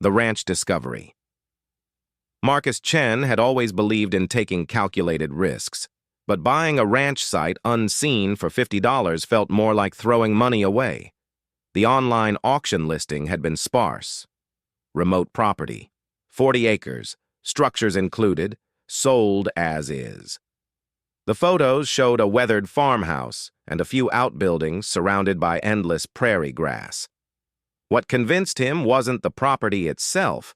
The Ranch Discovery. Marcus Chen had always believed in taking calculated risks, but buying a ranch site unseen for $50 felt more like throwing money away. The online auction listing had been sparse. Remote property, 40 acres, structures included, sold as is. The photos showed a weathered farmhouse and a few outbuildings surrounded by endless prairie grass. What convinced him wasn't the property itself,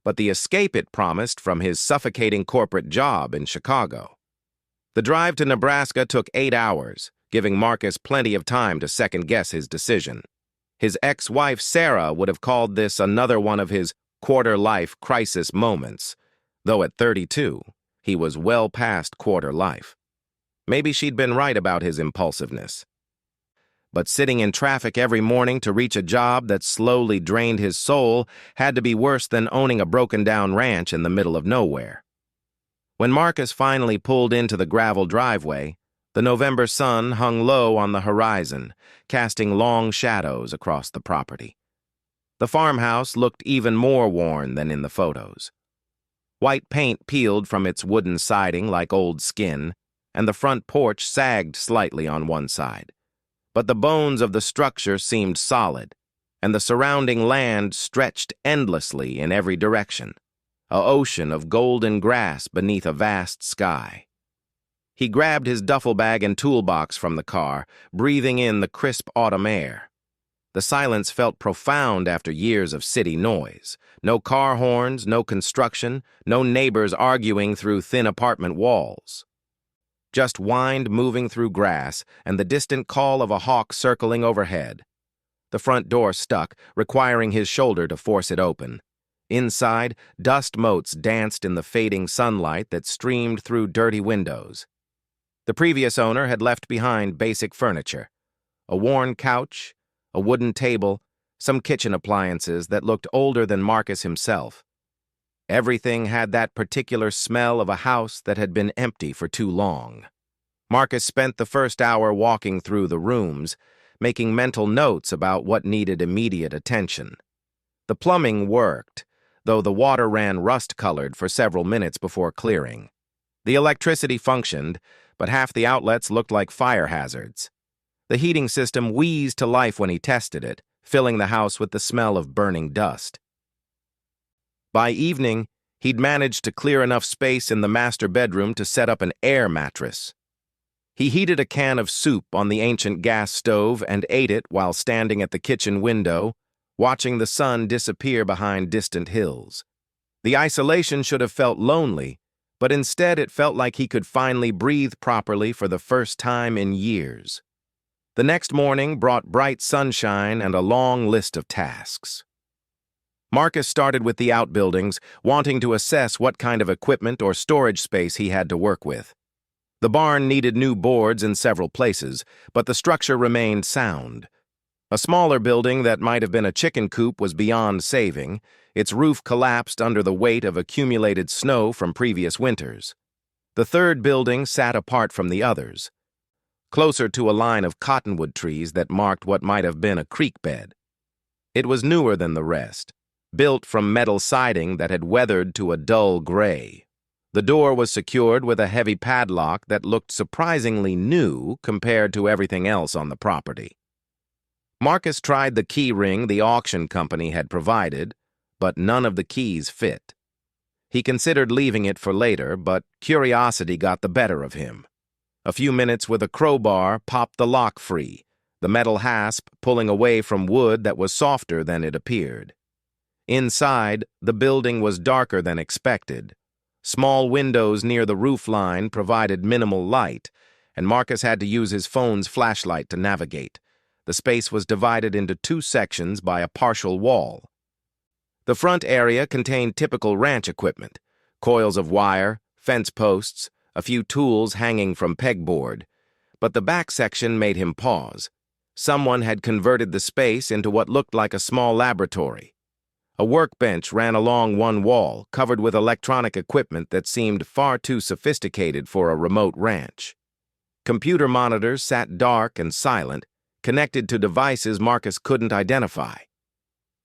but the escape it promised from his suffocating corporate job in Chicago. The drive to Nebraska took 8 hours, giving Marcus plenty of time to second-guess his decision. His ex-wife Sarah would have called this another one of his quarter-life crisis moments, though at 32, he was well past quarter-life. Maybe she'd been right about his impulsiveness. But sitting in traffic every morning to reach a job that slowly drained his soul had to be worse than owning a broken-down ranch in the middle of nowhere. When Marcus finally pulled into the gravel driveway, the November sun hung low on the horizon, casting long shadows across the property. The farmhouse looked even more worn than in the photos. White paint peeled from its wooden siding like old skin, and the front porch sagged slightly on one side. But the bones of the structure seemed solid, and the surrounding land stretched endlessly in every direction, an ocean of golden grass beneath a vast sky. He grabbed his duffel bag and toolbox from the car, breathing in the crisp autumn air. The silence felt profound after years of city noise. No car horns, no construction, no neighbors arguing through thin apartment walls. Just wind moving through grass and the distant call of a hawk circling overhead. The front door stuck, requiring his shoulder to force it open. Inside, dust motes danced in the fading sunlight that streamed through dirty windows. The previous owner had left behind basic furniture, a worn couch, a wooden table, some kitchen appliances that looked older than Marcus himself. Everything had that particular smell of a house that had been empty for too long. Marcus spent the first hour walking through the rooms, making mental notes about what needed immediate attention. The plumbing worked, though the water ran rust-colored for several minutes before clearing. The electricity functioned, but half the outlets looked like fire hazards. The heating system wheezed to life when he tested it, filling the house with the smell of burning dust. By evening, he'd managed to clear enough space in the master bedroom to set up an air mattress. He heated a can of soup on the ancient gas stove and ate it while standing at the kitchen window, watching the sun disappear behind distant hills. The isolation should have felt lonely, but instead it felt like he could finally breathe properly for the first time in years. The next morning brought bright sunshine and a long list of tasks. Marcus started with the outbuildings, wanting to assess what kind of equipment or storage space he had to work with. The barn needed new boards in several places, but the structure remained sound. A smaller building that might have been a chicken coop was beyond saving. Its roof collapsed under the weight of accumulated snow from previous winters. The third building sat apart from the others, closer to a line of cottonwood trees that marked what might have been a creek bed. It was newer than the rest, built from metal siding that had weathered to a dull gray. The door was secured with a heavy padlock that looked surprisingly new compared to everything else on the property. Marcus tried the key ring the auction company had provided, but none of the keys fit. He considered leaving it for later, but curiosity got the better of him. A few minutes with a crowbar popped the lock free, the metal hasp pulling away from wood that was softer than it appeared. Inside, the building was darker than expected. Small windows near the roofline provided minimal light, and Marcus had to use his phone's flashlight to navigate. The space was divided into 2 sections by a partial wall. The front area contained typical ranch equipment, coils of wire, fence posts, a few tools hanging from pegboard. But the back section made him pause. Someone had converted the space into what looked like a small laboratory. A workbench ran along one wall, covered with electronic equipment that seemed far too sophisticated for a remote ranch. Computer monitors sat dark and silent, connected to devices Marcus couldn't identify.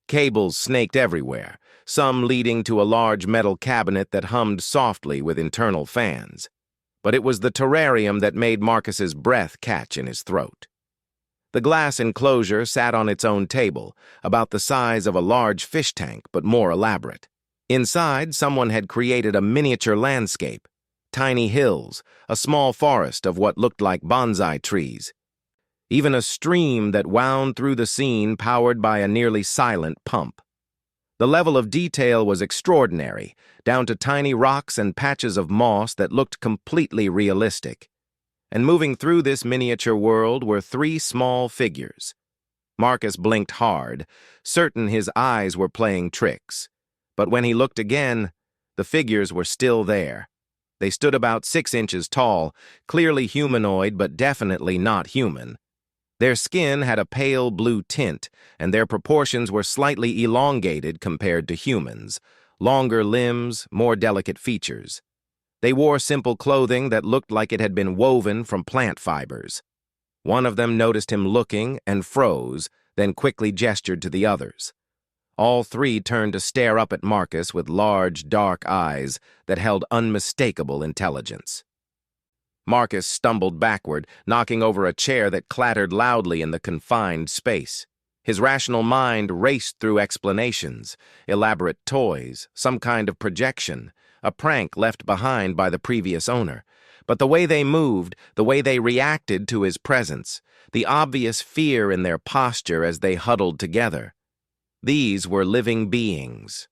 Cables snaked everywhere, some leading to a large metal cabinet that hummed softly with internal fans. But it was the terrarium that made Marcus's breath catch in his throat. The glass enclosure sat on its own table, about the size of a large fish tank but more elaborate. Inside, someone had created a miniature landscape, tiny hills, a small forest of what looked like bonsai trees, even a stream that wound through the scene powered by a nearly silent pump. The level of detail was extraordinary, down to tiny rocks and patches of moss that looked completely realistic. And moving through this miniature world were three small figures. Marcus blinked hard, certain his eyes were playing tricks. But when he looked again, the figures were still there. They stood about 6 inches tall, clearly humanoid but definitely not human. Their skin had a pale blue tint, and their proportions were slightly elongated compared to humans, longer limbs, more delicate features. They wore simple clothing that looked like it had been woven from plant fibers. One of them noticed him looking and froze, then quickly gestured to the others. All three turned to stare up at Marcus with large, dark eyes that held unmistakable intelligence. Marcus stumbled backward, knocking over a chair that clattered loudly in the confined space. His rational mind raced through explanations, elaborate toys, some kind of projection, a prank left behind by the previous owner. But the way they moved, the way they reacted to his presence, the obvious fear in their posture as they huddled together. These were living beings.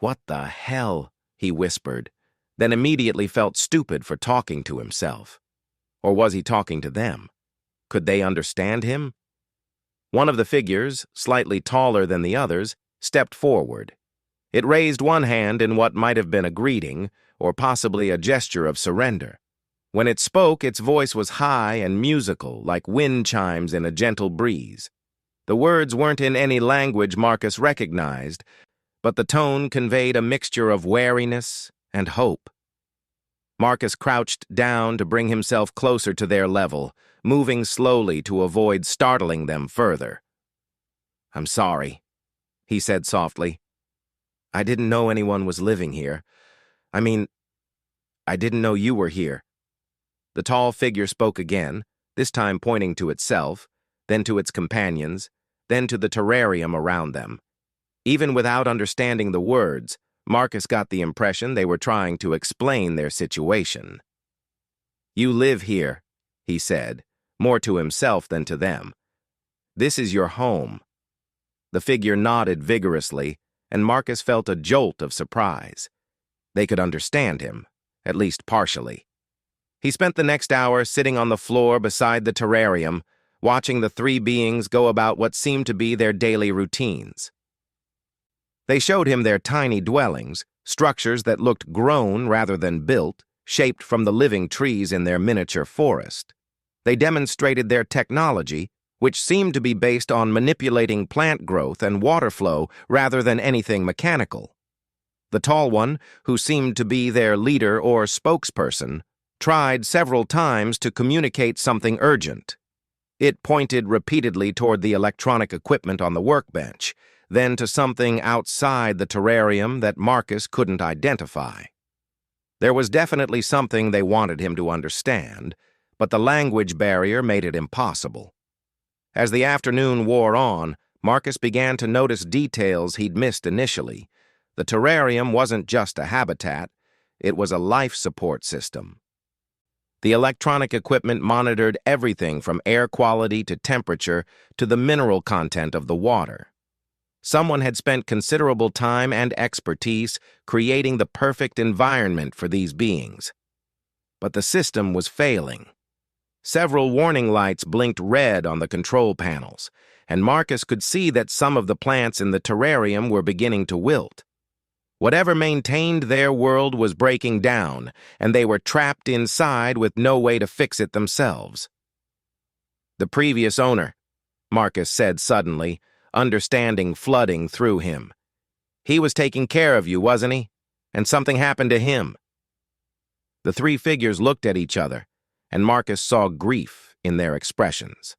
"What the hell?" he whispered, then immediately felt stupid for talking to himself. Or was he talking to them? Could they understand him? One of the figures, slightly taller than the others, stepped forward. It raised one hand in what might have been a greeting, or possibly a gesture of surrender. When it spoke, its voice was high and musical, like wind chimes in a gentle breeze. The words weren't in any language Marcus recognized, but the tone conveyed a mixture of wariness and hope. Marcus crouched down to bring himself closer to their level, moving slowly to avoid startling them further. "I'm sorry," he said softly. "I didn't know anyone was living here. I mean, I didn't know you were here." The tall figure spoke again, this time pointing to itself, then to its companions, then to the terrarium around them. Even without understanding the words, Marcus got the impression they were trying to explain their situation. "You live here," he said, more to himself than to them. "This is your home." The figure nodded vigorously, and Marcus felt a jolt of surprise. They could understand him, at least partially. He spent the next hour sitting on the floor beside the terrarium, watching the three beings go about what seemed to be their daily routines. They showed him their tiny dwellings, structures that looked grown rather than built, shaped from the living trees in their miniature forest. They demonstrated their technology, which seemed to be based on manipulating plant growth and water flow rather than anything mechanical. The tall one, who seemed to be their leader or spokesperson, tried several times to communicate something urgent. It pointed repeatedly toward the electronic equipment on the workbench, then to something outside the terrarium that Marcus couldn't identify. There was definitely something they wanted him to understand, but the language barrier made it impossible. As the afternoon wore on, Marcus began to notice details he'd missed initially. The terrarium wasn't just a habitat, it was a life support system. The electronic equipment monitored everything from air quality to temperature to the mineral content of the water. Someone had spent considerable time and expertise creating the perfect environment for these beings. But the system was failing. Several warning lights blinked red on the control panels, and Marcus could see that some of the plants in the terrarium were beginning to wilt. Whatever maintained their world was breaking down, and they were trapped inside with no way to fix it themselves. "The previous owner," Marcus said suddenly, understanding flooding through him. "He was taking care of you, wasn't he? And something happened to him." The three figures looked at each other, and Marcus saw grief in their expressions.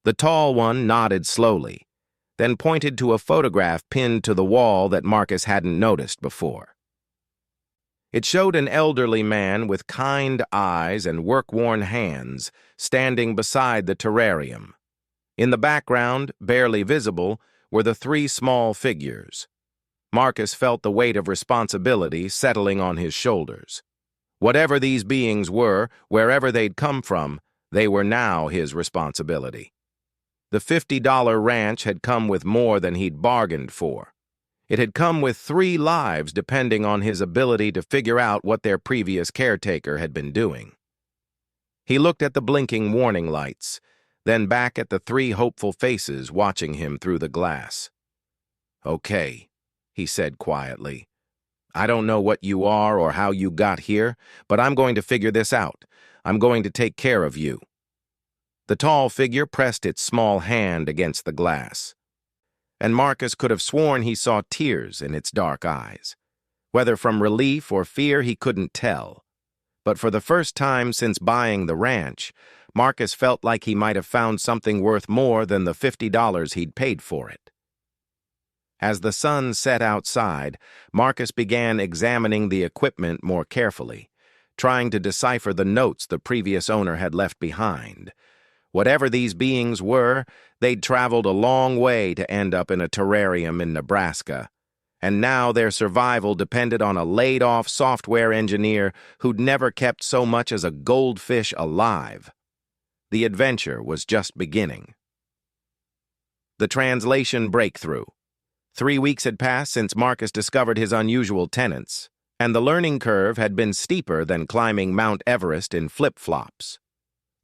The tall one nodded slowly. then pointed to a photograph pinned to the wall that Marcus hadn't noticed before. It showed an elderly man with kind eyes and work-worn hands standing beside the terrarium. In the background, barely visible, were the three small figures. Marcus felt the weight of responsibility settling on his shoulders. Whatever these beings were, wherever they'd come from, they were now his responsibility. The $50 ranch had come with more than he'd bargained for. It had come with 3 lives depending on his ability to figure out what their previous caretaker had been doing. He looked at the blinking warning lights, then back at the 3 hopeful faces watching him through the glass. "Okay," he said quietly. "I don't know what you are or how you got here, but I'm going to figure this out. I'm going to take care of you." The tall figure pressed its small hand against the glass, and Marcus could have sworn he saw tears in its dark eyes. Whether from relief or fear, he couldn't tell. But for the first time since buying the ranch, Marcus felt like he might have found something worth more than the $50 he'd paid for it. As the sun set outside, Marcus began examining the equipment more carefully, trying to decipher the notes the previous owner had left behind. Whatever these beings were, they'd traveled a long way to end up in a terrarium in Nebraska, and now their survival depended on a laid-off software engineer who'd never kept so much as a goldfish alive. The adventure was just beginning. The translation breakthrough. 3 weeks had passed since Marcus discovered his unusual tenants, and the learning curve had been steeper than climbing Mount Everest in flip-flops.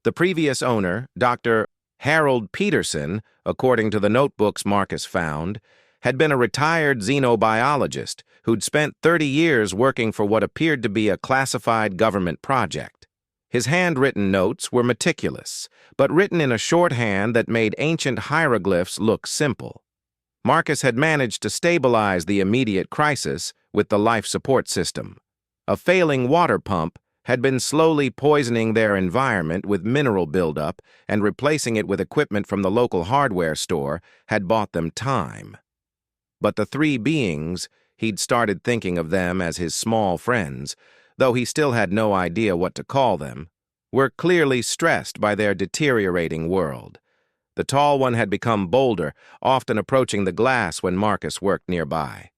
The previous owner, Dr. Harold Peterson, according to the notebooks Marcus found, had been a retired xenobiologist who'd spent 30 years working for what appeared to be a classified government project. His handwritten notes were meticulous, but written in a shorthand that made ancient hieroglyphs look simple. Marcus had managed to stabilize the immediate crisis with the life support system. A failing water pump had been slowly poisoning their environment with mineral buildup, and replacing it with equipment from the local hardware store had bought them time. But the 3 beings, he'd started thinking of them as his small friends, though he still had no idea what to call them, were clearly stressed by their deteriorating world. The tall one had become bolder, often approaching the glass when Marcus worked nearby.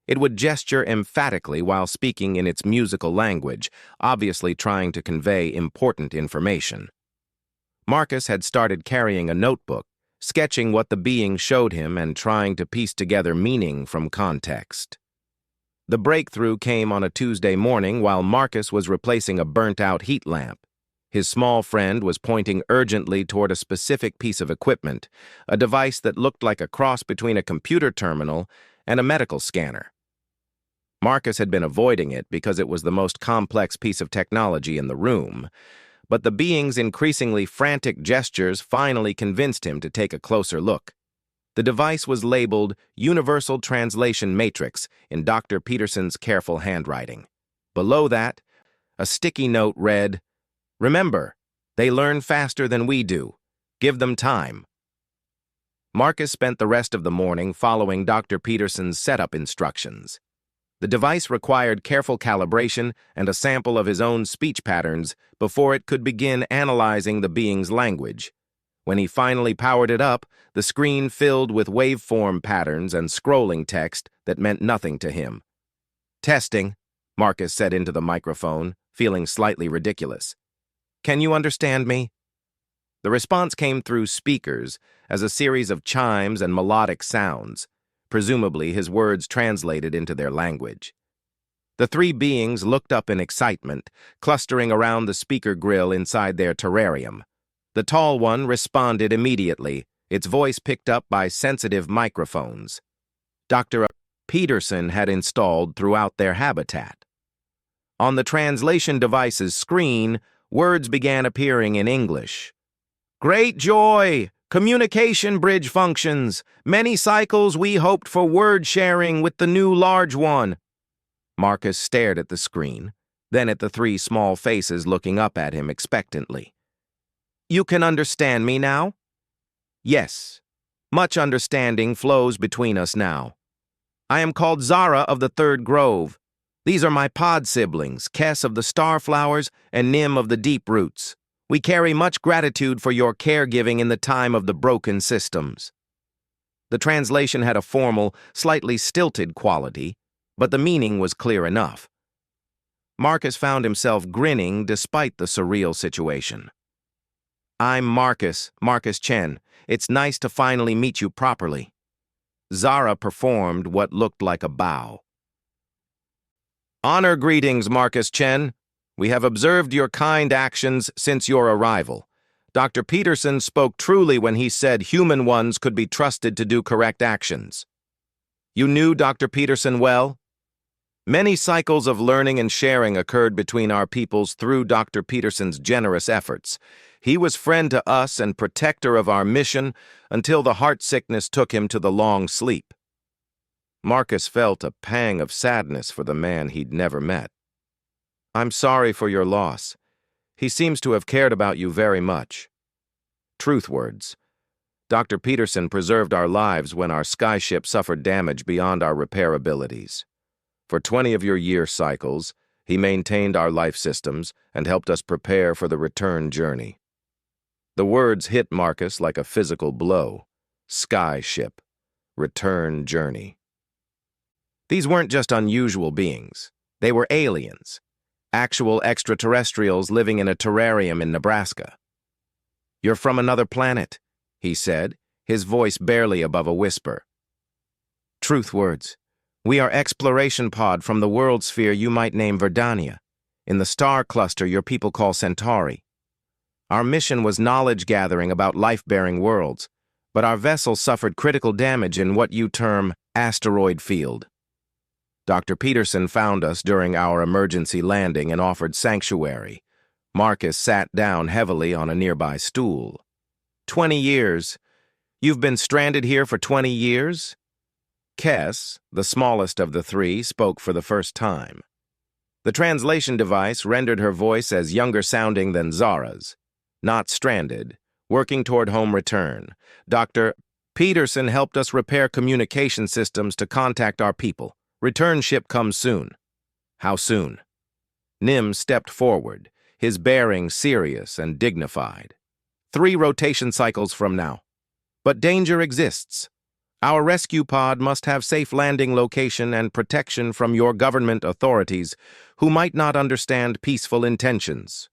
It would gesture emphatically while speaking in its musical language, obviously trying to convey important information. Marcus had started carrying a notebook, sketching what the being showed him and trying to piece together meaning from context. The breakthrough came on a Tuesday morning while Marcus was replacing a burnt-out heat lamp. His small friend was pointing urgently toward a specific piece of equipment, a device that looked like a cross between a computer terminal and a medical scanner. Marcus had been avoiding it because it was the most complex piece of technology in the room, but the being's increasingly frantic gestures finally convinced him to take a closer look. The device was labeled Universal Translation Matrix in Dr. Peterson's careful handwriting. Below that, a sticky note read, "Remember, they learn faster than we do. Give them time." Marcus spent the rest of the morning following Dr. Peterson's setup instructions. The device required careful calibration and a sample of his own speech patterns before it could begin analyzing the being's language. When he finally powered it up, the screen filled with waveform patterns and scrolling text that meant nothing to him. "Testing," Marcus said into the microphone, feeling slightly ridiculous. "Can you understand me?" The response came through speakers as a series of chimes and melodic sounds, presumably his words translated into their language. The 3 beings looked up in excitement, clustering around the speaker grill inside their terrarium. The tall one responded immediately, its voice picked up by sensitive microphones. Dr. Peterson had installed throughout their habitat. On the translation device's screen, words began appearing in English. "Great joy! Communication bridge functions. Many cycles we hoped for word sharing with the new large one." Marcus stared at the screen, then at the 3 small faces looking up at him expectantly. "You can understand me now?" "Yes," Much understanding flows between us now. I am called Zara of the Third Grove. These are my pod siblings, Kess of the Starflowers and Nim of the Deep Roots. We carry much gratitude for your caregiving in the time of the broken systems. The translation had a formal, slightly stilted quality, but the meaning was clear enough. Marcus found himself grinning despite the surreal situation. I'm Marcus Chen. It's nice to finally meet you properly. Zara performed what looked like a bow. Honor greetings, Marcus Chen. We have observed your kind actions since your arrival. Dr. Peterson spoke truly when he said human ones could be trusted to do correct actions. You knew Dr. Peterson well? Many cycles of learning and sharing occurred between our peoples through Dr. Peterson's generous efforts. He was friend to us and protector of our mission until the heart sickness took him to the long sleep. Marcus felt a pang of sadness for the man he'd never met. I'm sorry for your loss. He seems to have cared about you very much. Truth words. Dr. Peterson preserved our lives when our skyship suffered damage beyond our repair abilities. For 20 of your year cycles, he maintained our life systems and helped us prepare for the return journey. The words hit Marcus like a physical blow. Skyship. Return journey. These weren't just unusual beings. They were aliens. Actual extraterrestrials living in a terrarium in Nebraska. You're from another planet, he said, his voice barely above a whisper. Truth words. We are exploration pod from the world sphere you might name Verdania. In the star cluster your people call Centauri. Our mission was knowledge gathering about life-bearing worlds, but our vessel suffered critical damage in what you term asteroid field. Dr. Peterson found us during our emergency landing and offered sanctuary. Marcus sat down heavily on a nearby stool. 20 years. You've been stranded here for 20 years? Kess, the smallest of the three, spoke for the first time. The translation device rendered her voice as younger-sounding than Zara's. Not stranded, working toward home return. Dr. Peterson helped us repair communication systems to contact our people. Return ship comes soon. How soon? Nim stepped forward, his bearing serious and dignified. 3 rotation cycles from now. But danger exists. Our rescue pod must have safe landing location and protection from your government authorities who might not understand peaceful intentions.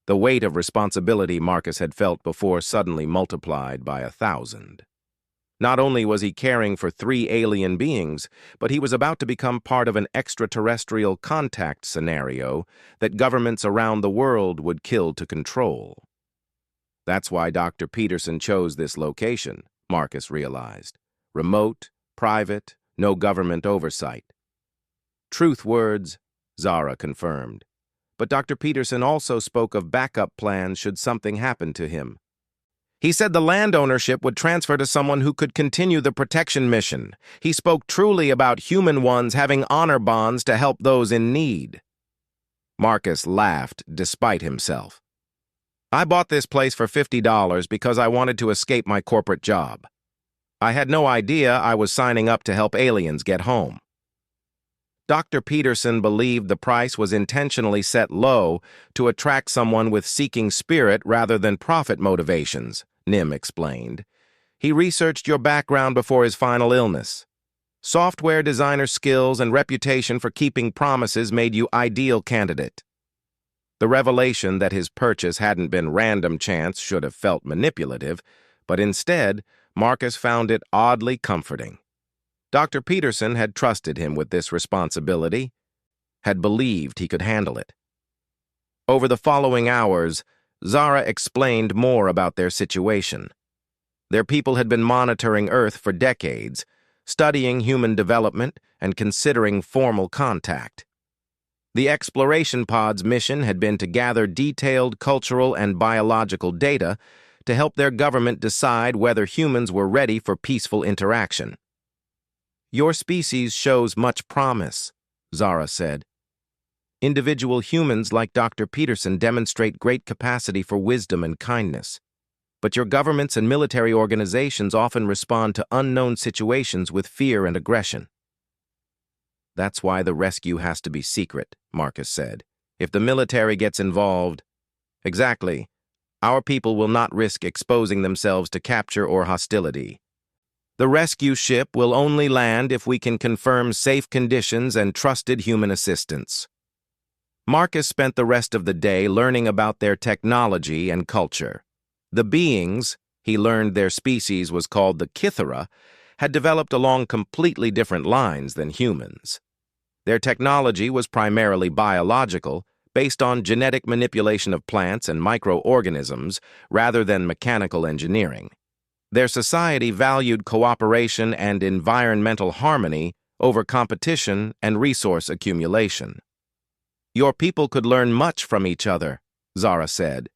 The weight of responsibility Marcus had felt before suddenly multiplied by 1,000. Not only was he caring for 3 alien beings, but he was about to become part of an extraterrestrial contact scenario that governments around the world would kill to control. That's why Dr. Peterson chose this location, Marcus realized. Remote, private, no government oversight. Truth words, Zara confirmed. But Dr. Peterson also spoke of backup plans should something happen to him. He said the land ownership would transfer to someone who could continue the protection mission. He spoke truly about human ones having honor bonds to help those in need. Marcus laughed despite himself. I bought this place for $50 because I wanted to escape my corporate job. I had no idea I was signing up to help aliens get home. Dr. Peterson believed the price was intentionally set low to attract someone with seeking spirit rather than profit motivations, Nim explained. He researched your background before his final illness. Software designer skills and reputation for keeping promises made you ideal candidate. The revelation that his purchase hadn't been random chance should have felt manipulative, but instead, Marcus found it oddly comforting. Dr. Peterson had trusted him with this responsibility, had believed he could handle it. Over the following hours, Zara explained more about their situation. Their people had been monitoring Earth for decades, studying human development and considering formal contact. The exploration pod's mission had been to gather detailed cultural and biological data to help their government decide whether humans were ready for peaceful interaction. Your species shows much promise, Zara said. Individual humans like Dr. Peterson demonstrate great capacity for wisdom and kindness. But your governments and military organizations often respond to unknown situations with fear and aggression. That's why the rescue has to be secret, Marcus said. If the military gets involved... Exactly. Our people will not risk exposing themselves to capture or hostility. The rescue ship will only land if we can confirm safe conditions and trusted human assistance. Marcus spent the rest of the day learning about their technology and culture. The beings, he learned their species was called the Kythera, had developed along completely different lines than humans. Their technology was primarily biological, based on genetic manipulation of plants and microorganisms rather than mechanical engineering. Their society valued cooperation and environmental harmony over competition and resource accumulation. Your people could learn much from each other, Zara said.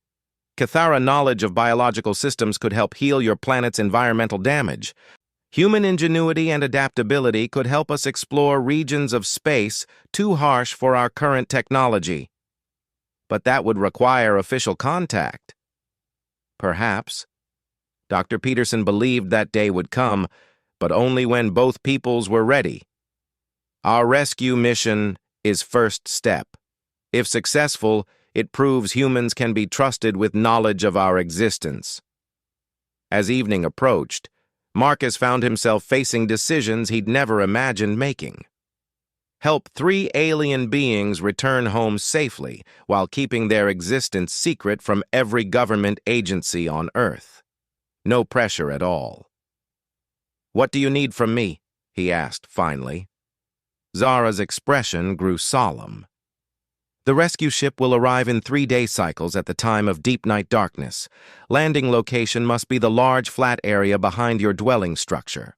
Kythera knowledge of biological systems could help heal your planet's environmental damage. Human ingenuity and adaptability could help us explore regions of space too harsh for our current technology. But that would require official contact. Perhaps. Dr. Peterson believed that day would come, but only when both peoples were ready. Our rescue mission is first step. If successful, it proves humans can be trusted with knowledge of our existence. As evening approached, Marcus found himself facing decisions he'd never imagined making. Help 3 alien beings return home safely while keeping their existence secret from every government agency on Earth. No pressure at all. "What do you need from me?" he asked finally. Zara's expression grew solemn. "The rescue ship will arrive in 3-day cycles at the time of deep night darkness. Landing location must be the large flat area behind your dwelling structure.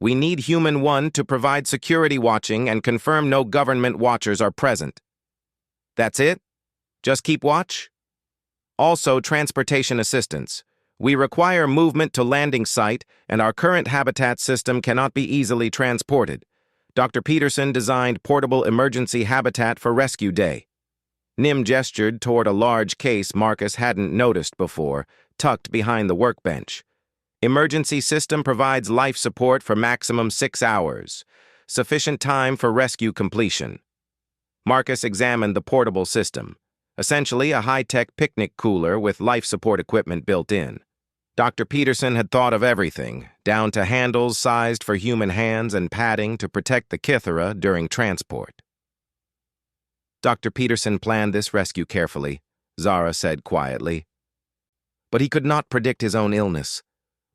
We need Human 1 to provide security watching and confirm no government watchers are present. That's it? Just keep watch? Also, transportation assistance. We require movement to landing site, and our current habitat system cannot be easily transported. Dr. Peterson designed portable emergency habitat for rescue day." Nim gestured toward a large case Marcus hadn't noticed before, tucked behind the workbench. "Emergency system provides life support for maximum 6 hours. Sufficient time for rescue completion." Marcus examined the portable system, essentially a high-tech picnic cooler with life support equipment built in. Dr. Peterson had thought of everything, down to handles sized for human hands and padding to protect the Kythera during transport. Dr. Peterson planned this rescue carefully, Zara said quietly. But he could not predict his own illness.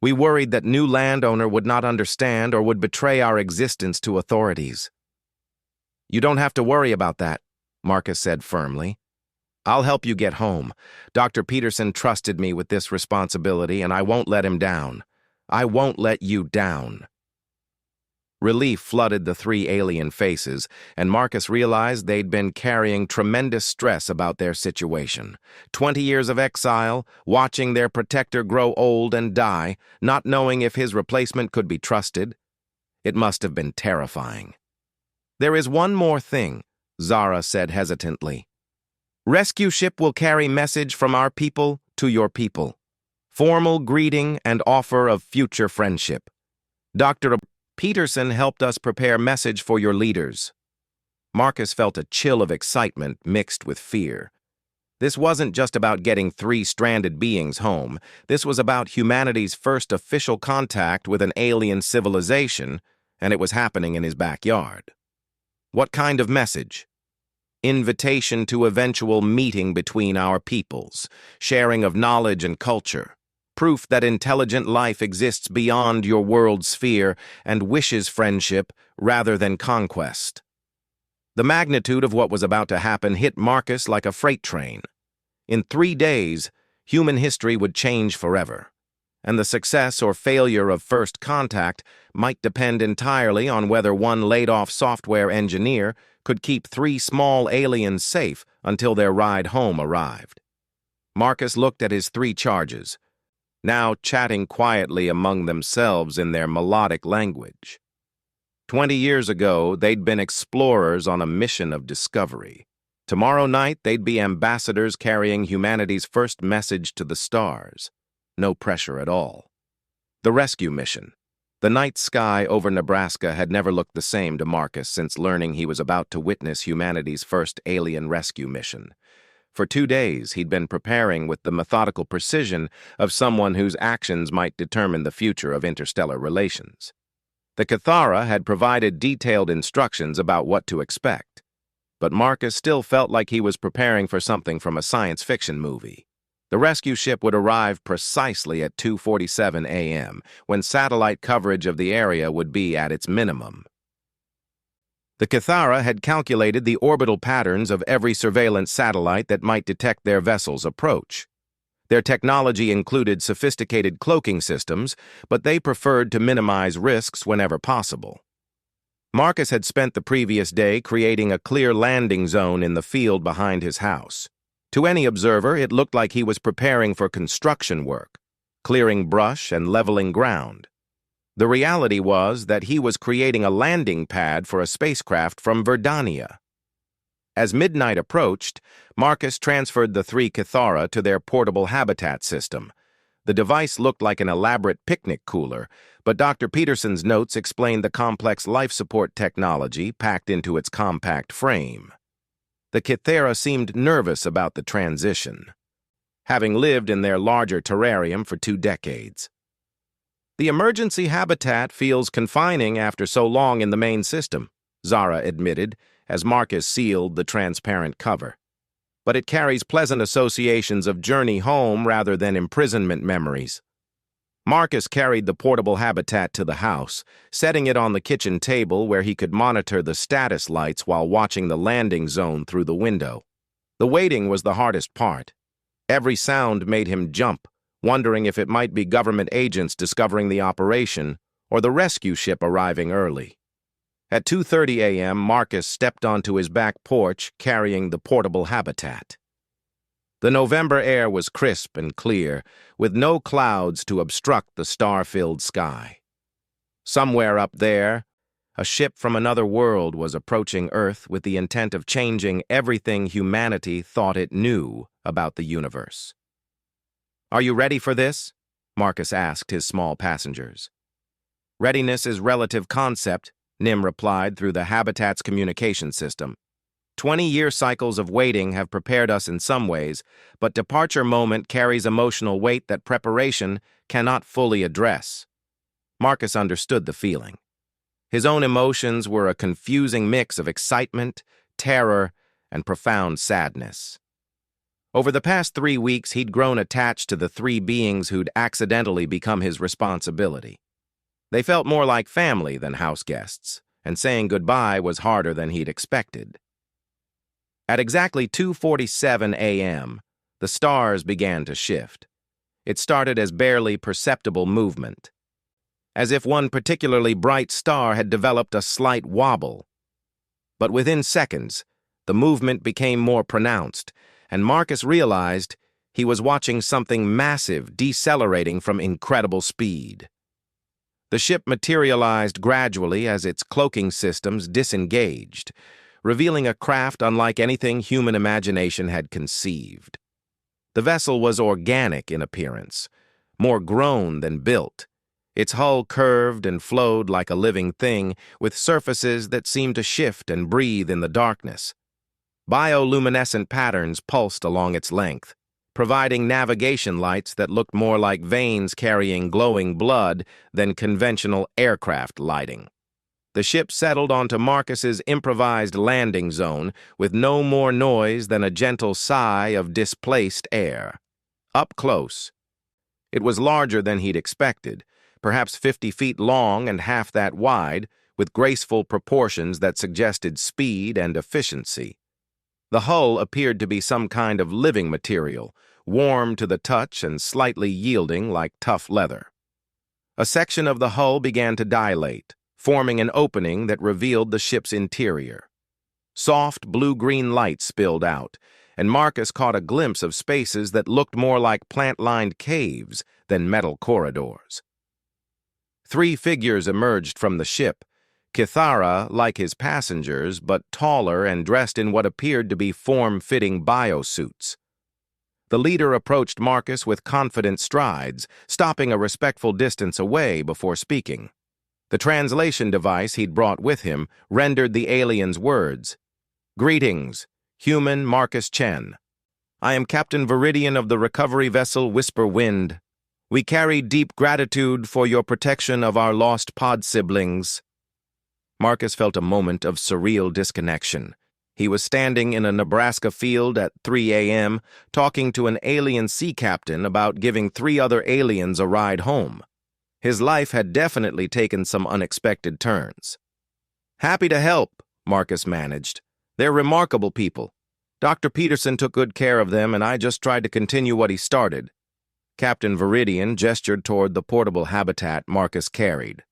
We worried that new landowner would not understand or would betray our existence to authorities. "You don't have to worry about that," Marcus said firmly. "I'll help you get home. Dr. Peterson trusted me with this responsibility, and I won't let him down. I won't let you down." Relief flooded the 3 alien faces, and Marcus realized they'd been carrying tremendous stress about their situation. 20 years of exile, watching their protector grow old and die, not knowing if his replacement could be trusted. It must have been terrifying. "There is one more thing," Zara said hesitantly. "Rescue ship will carry message from our people to your people. Formal greeting and offer of future friendship. Dr. Peterson helped us prepare message for your leaders." Marcus felt a chill of excitement mixed with fear. This wasn't just about getting 3 stranded beings home. This was about humanity's first official contact with an alien civilization, and it was happening in his backyard. What kind of message? Invitation to eventual meeting between our peoples, sharing of knowledge and culture, proof that intelligent life exists beyond your world sphere and wishes friendship rather than conquest. The magnitude of what was about to happen hit Marcus like a freight train. In 3 days, human history would change forever, and the success or failure of first contact might depend entirely on whether one laid-off software engineer could keep 3 small aliens safe until their ride home arrived. Marcus looked at his 3 charges, now chatting quietly among themselves in their melodic language. 20 years ago, they'd been explorers on a mission of discovery. Tomorrow night, they'd be ambassadors carrying humanity's first message to the stars. no pressure at all. The rescue mission. The night sky over Nebraska had never looked the same to Marcus since learning he was about to witness humanity's first alien rescue mission. For 2 days, he'd been preparing with the methodical precision of someone whose actions might determine the future of interstellar relations. The Cathara had provided detailed instructions about what to expect, but Marcus still felt like he was preparing for something from a science fiction movie. The rescue ship would arrive precisely at 2:47 a.m., when satellite coverage of the area would be at its minimum. The Cathara had calculated the orbital patterns of every surveillance satellite that might detect their vessel's approach. Their technology included sophisticated cloaking systems, but they preferred to minimize risks whenever possible. Marcus had spent the previous day creating a clear landing zone in the field behind his house. To any observer, it looked like he was preparing for construction work, clearing brush and leveling ground. The reality was that he was creating a landing pad for a spacecraft from Verdania. As midnight approached, Marcus transferred the 3 Cathara to their portable habitat system. The device looked like an elaborate picnic cooler, but Dr. Peterson's notes explained the complex life support technology packed into its compact frame. The Cathara seemed nervous about the transition, having lived in their larger terrarium for 2 decades. "The emergency habitat feels confining after so long in the main system," Zara admitted as Marcus sealed the transparent cover. "But it carries pleasant associations of journey home rather than imprisonment memories." Marcus carried the portable habitat to the house, setting it on the kitchen table where he could monitor the status lights while watching the landing zone through the window. The waiting was the hardest part. Every sound made him jump, wondering if it might be government agents discovering the operation or the rescue ship arriving early. At 2:30 a.m., Marcus stepped onto his back porch carrying the portable habitat. The November air was crisp and clear, with no clouds to obstruct the star-filled sky. Somewhere up there, a ship from another world was approaching Earth with the intent of changing everything humanity thought it knew about the universe. "Are you ready for this?" Marcus asked his small passengers. "Readiness is relative concept," Nim replied through the habitat's communication system. 20-year cycles of waiting have prepared us in some ways, but departure moment carries emotional weight that preparation cannot fully address. Marcus understood the feeling. His own emotions were a confusing mix of excitement, terror, and profound sadness. Over the past 3 weeks, he'd grown attached to the 3 beings who'd accidentally become his responsibility. They felt more like family than house guests, and saying goodbye was harder than he'd expected. At exactly 2:47 a.m., the stars began to shift. It started as barely perceptible movement, as if one particularly bright star had developed a slight wobble. But within seconds, the movement became more pronounced, and Marcus realized he was watching something massive decelerating from incredible speed. The ship materialized gradually as its cloaking systems disengaged, revealing a craft unlike anything human imagination had conceived. The vessel was organic in appearance, more grown than built. Its hull curved and flowed like a living thing, with surfaces that seemed to shift and breathe in the darkness. Bioluminescent patterns pulsed along its length, providing navigation lights that looked more like veins carrying glowing blood than conventional aircraft lighting. The ship settled onto Marcus's improvised landing zone with no more noise than a gentle sigh of displaced air. Up close, it was larger than he'd expected, perhaps 50 feet long and half that wide, with graceful proportions that suggested speed and efficiency. The hull appeared to be some kind of living material, warm to the touch and slightly yielding like tough leather. A section of the hull began to dilate, forming an opening that revealed the ship's interior. Soft blue-green light spilled out, and Marcus caught a glimpse of spaces that looked more like plant-lined caves than metal corridors. 3 figures emerged from the ship, Cathara like his passengers, but taller and dressed in what appeared to be form-fitting biosuits. The leader approached Marcus with confident strides, stopping a respectful distance away before speaking. The translation device he'd brought with him rendered the alien's words. "Greetings, human Marcus Chen. I am Captain Viridian of the recovery vessel Whisper Wind. We carry deep gratitude for your protection of our lost pod siblings." Marcus felt a moment of surreal disconnection. He was standing in a Nebraska field at 3 a.m., talking to an alien sea captain about giving 3 other aliens a ride home. His life had definitely taken some unexpected turns. "Happy to help," Marcus managed. "They're remarkable people. Dr. Peterson took good care of them, and I just tried to continue what he started." Captain Viridian gestured toward the portable habitat Marcus carried.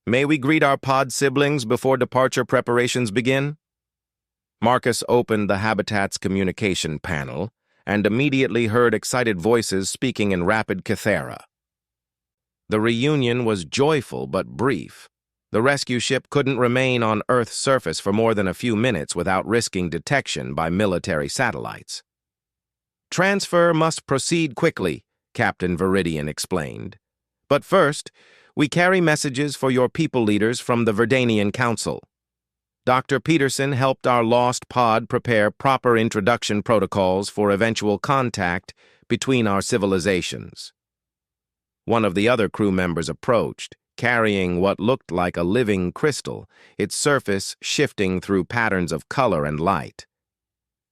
"May we greet our pod siblings before departure preparations begin?" Marcus opened the habitat's communication panel and immediately heard excited voices speaking in rapid Cathera. The reunion was joyful but brief. The rescue ship couldn't remain on Earth's surface for more than a few minutes without risking detection by military satellites. "Transfer must proceed quickly," Captain Viridian explained. "But first, we carry messages for your people leaders from the Verdanian Council. Dr. Peterson helped our lost pod prepare proper introduction protocols for eventual contact between our civilizations." One of the other crew members approached, carrying what looked like a living crystal, its surface shifting through patterns of color and light.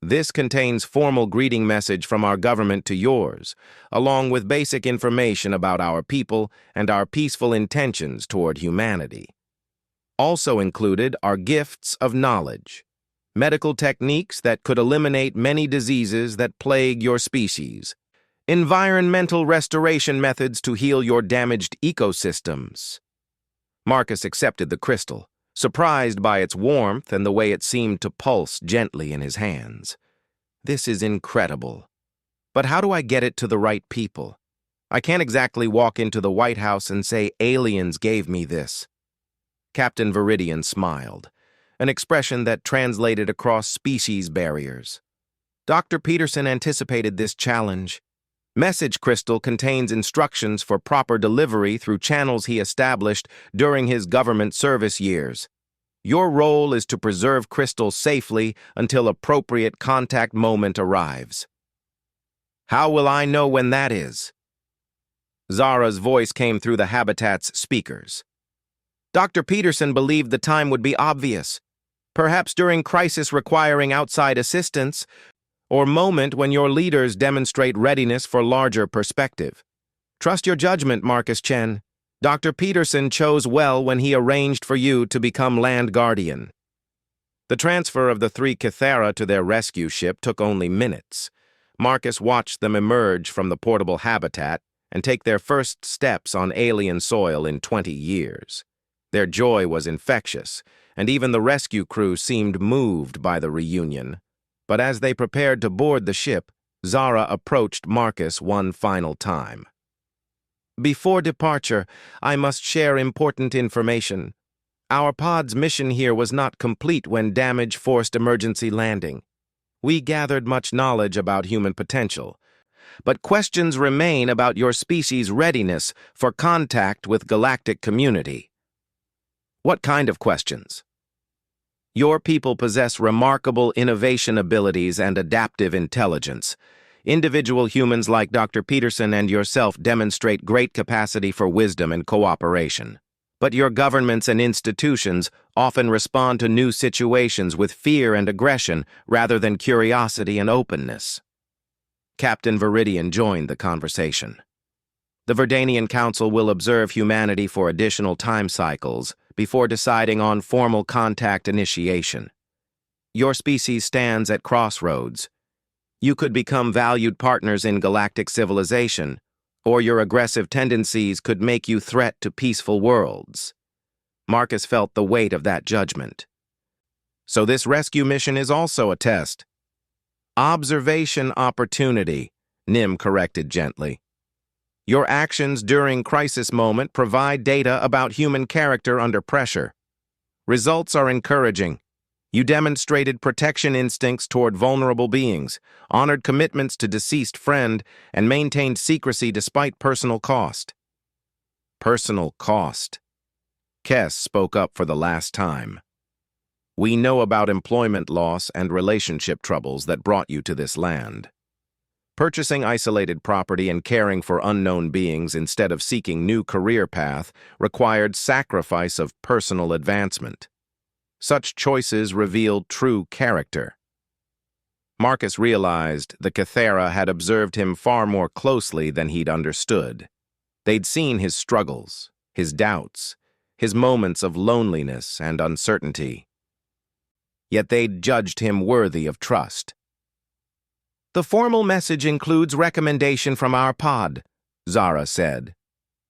"This contains formal greeting message from our government to yours, along with basic information about our people and our peaceful intentions toward humanity. Also included are gifts of knowledge, medical techniques that could eliminate many diseases that plague your species, environmental restoration methods to heal your damaged ecosystems." Marcus accepted the crystal, surprised by its warmth and the way it seemed to pulse gently in his hands. "This is incredible. But how do I get it to the right people? I can't exactly walk into the White House and say aliens gave me this." Captain Viridian smiled, an expression that translated across species barriers. Dr. Peterson anticipated this challenge. Message Crystal contains instructions for proper delivery through channels he established during his government service years. Your role is to preserve Crystal safely until appropriate contact moment arrives. "How will I know when that is?" Zara's voice came through the habitat's speakers. "Dr. Peterson believed the time would be obvious, perhaps during crisis requiring outside assistance, or moment when your leaders demonstrate readiness for larger perspective. Trust your judgment, Marcus Chen. Dr. Peterson chose well when he arranged for you to become Land Guardian." The transfer of the 3 Cathera to their rescue ship took only minutes. Marcus watched them emerge from the portable habitat and take their first steps on alien soil in 20 years. Their joy was infectious, and even the rescue crew seemed moved by the reunion. But as they prepared to board the ship, Zara approached Marcus one final time. "Before departure, I must share important information. Our pod's mission here was not complete when damage forced emergency landing. We gathered much knowledge about human potential, but questions remain about your species' readiness for contact with galactic community." "What kind of questions?" "Your people possess remarkable innovation abilities and adaptive intelligence. Individual humans like Dr. Peterson and yourself demonstrate great capacity for wisdom and cooperation. But your governments and institutions often respond to new situations with fear and aggression rather than curiosity and openness." Captain Viridian joined the conversation. "The Verdanian Council will observe humanity for additional time cycles before deciding on formal contact initiation. Your species stands at crossroads. You could become valued partners in galactic civilization, or your aggressive tendencies could make you threat to peaceful worlds." Marcus felt the weight of that judgment. "So this rescue mission is also a test." "Observation opportunity," Nim corrected gently. "Your actions during crisis moment provide data about human character under pressure. Results are encouraging. You demonstrated protection instincts toward vulnerable beings, honored commitments to deceased friend, and maintained secrecy despite personal cost. Personal cost. Kess spoke up for the last time. We know about employment loss and relationship troubles that brought you to this land. Purchasing isolated property and caring for unknown beings instead of seeking new career path required sacrifice of personal advancement. Such choices revealed true character. Marcus realized the Cathera had observed him far more closely than he'd understood. They'd seen his struggles, his doubts, his moments of loneliness and uncertainty. Yet they'd judged him worthy of trust. The formal message includes recommendation from our pod, Zara said.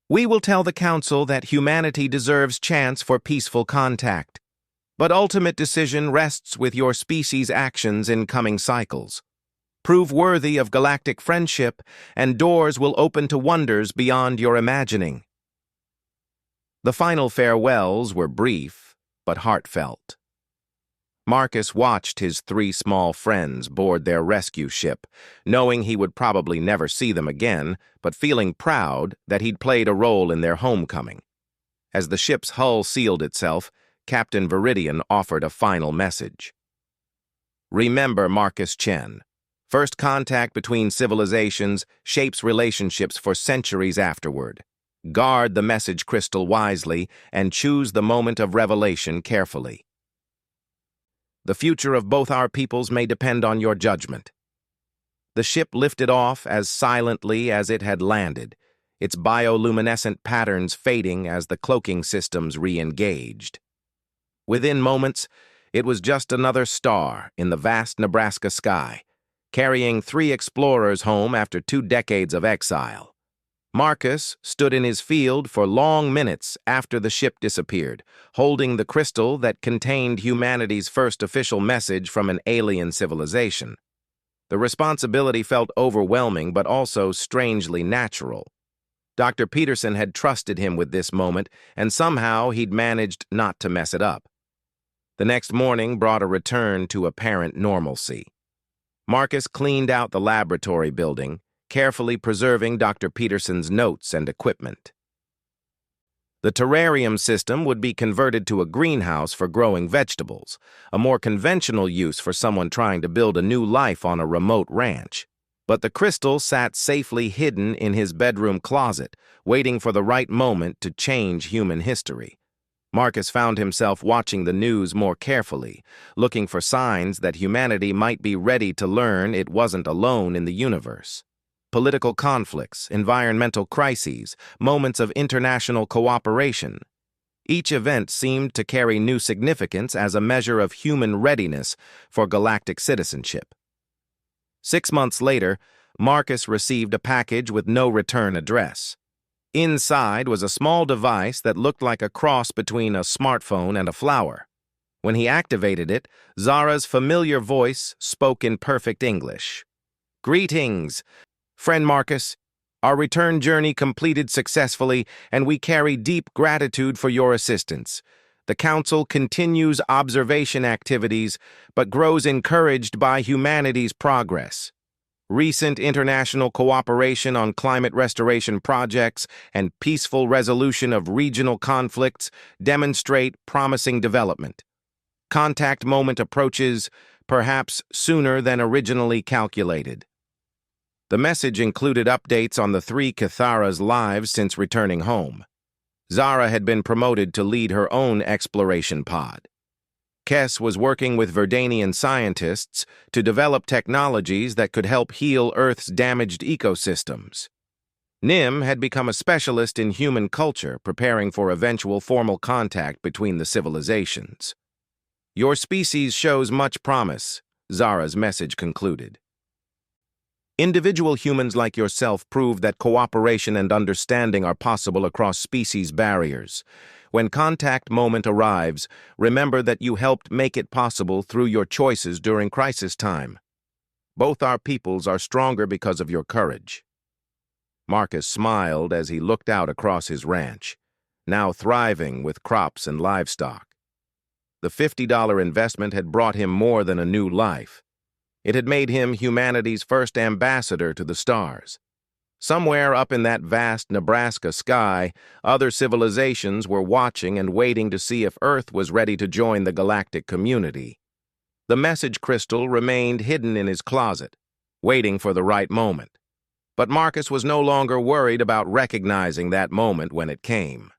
We will tell the Council that humanity deserves chance for peaceful contact, but ultimate decision rests with your species' actions in coming cycles. Prove worthy of galactic friendship, and doors will open to wonders beyond your imagining. The final farewells were brief, but heartfelt. Marcus watched his 3 small friends board their rescue ship, knowing he would probably never see them again, but feeling proud that he'd played a role in their homecoming. As the ship's hull sealed itself, Captain Viridian offered a final message. Remember Marcus Chen. First contact between civilizations shapes relationships for centuries afterward. Guard the message crystal wisely and choose the moment of revelation carefully. The future of both our peoples may depend on your judgment. The ship lifted off as silently as it had landed, its bioluminescent patterns fading as the cloaking systems re-engaged. Within moments, it was just another star in the vast Nebraska sky, carrying 3 explorers home after 2 decades of exile. Marcus stood in his field for long minutes after the ship disappeared, holding the crystal that contained humanity's first official message from an alien civilization. The responsibility felt overwhelming but also strangely natural. Dr. Peterson had trusted him with this moment, and somehow he'd managed not to mess it up. The next morning brought a return to apparent normalcy. Marcus cleaned out the laboratory building, carefully preserving Dr. Peterson's notes and equipment. The terrarium system would be converted to a greenhouse for growing vegetables, a more conventional use for someone trying to build a new life on a remote ranch. But the crystal sat safely hidden in his bedroom closet, waiting for the right moment to change human history. Marcus found himself watching the news more carefully, looking for signs that humanity might be ready to learn it wasn't alone in the universe. Political conflicts, environmental crises, moments of international cooperation. Each event seemed to carry new significance as a measure of human readiness for galactic citizenship. 6 months later, Marcus received a package with no return address. Inside was a small device that looked like a cross between a smartphone and a flower. When he activated it, Zara's familiar voice spoke in perfect English. Greetings, friend Marcus. Our return journey completed successfully, and we carry deep gratitude for your assistance. The Council continues observation activities, but grows encouraged by humanity's progress. Recent international cooperation on climate restoration projects and peaceful resolution of regional conflicts demonstrate promising development. Contact moment approaches, perhaps sooner than originally calculated. The message included updates on the 3 Cathara's lives since returning home. Zara had been promoted to lead her own exploration pod. Kess was working with Verdanian scientists to develop technologies that could help heal Earth's damaged ecosystems. Nim had become a specialist in human culture, preparing for eventual formal contact between the civilizations. Your species shows much promise, Zara's message concluded. Individual humans like yourself prove that cooperation and understanding are possible across species barriers. When contact moment arrives, remember that you helped make it possible through your choices during crisis time. Both our peoples are stronger because of your courage. Marcus smiled as he looked out across his ranch, now thriving with crops and livestock. The $50 investment had brought him more than a new life. It had made him humanity's first ambassador to the stars. Somewhere up in that vast Nebraska sky, other civilizations were watching and waiting to see if Earth was ready to join the galactic community. The message crystal remained hidden in his closet, waiting for the right moment. But Marcus was no longer worried about recognizing that moment when it came.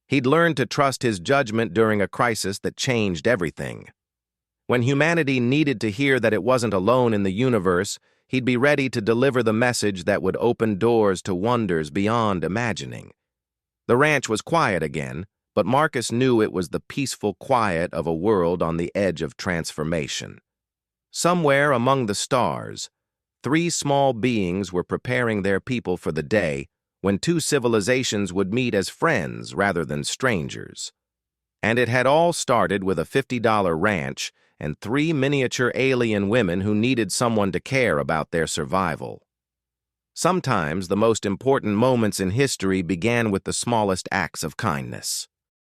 He'd learned to trust his judgment during a crisis that changed everything. When humanity needed to hear that it wasn't alone in the universe, he'd be ready to deliver the message that would open doors to wonders beyond imagining. The ranch was quiet again, but Marcus knew it was the peaceful quiet of a world on the edge of transformation. Somewhere among the stars, 3 small beings were preparing their people for the day when 2 civilizations would meet as friends rather than strangers. And it had all started with a $50 ranch and 3 miniature alien women who needed someone to care about their survival. Sometimes the most important moments in history began with the smallest acts of kindness.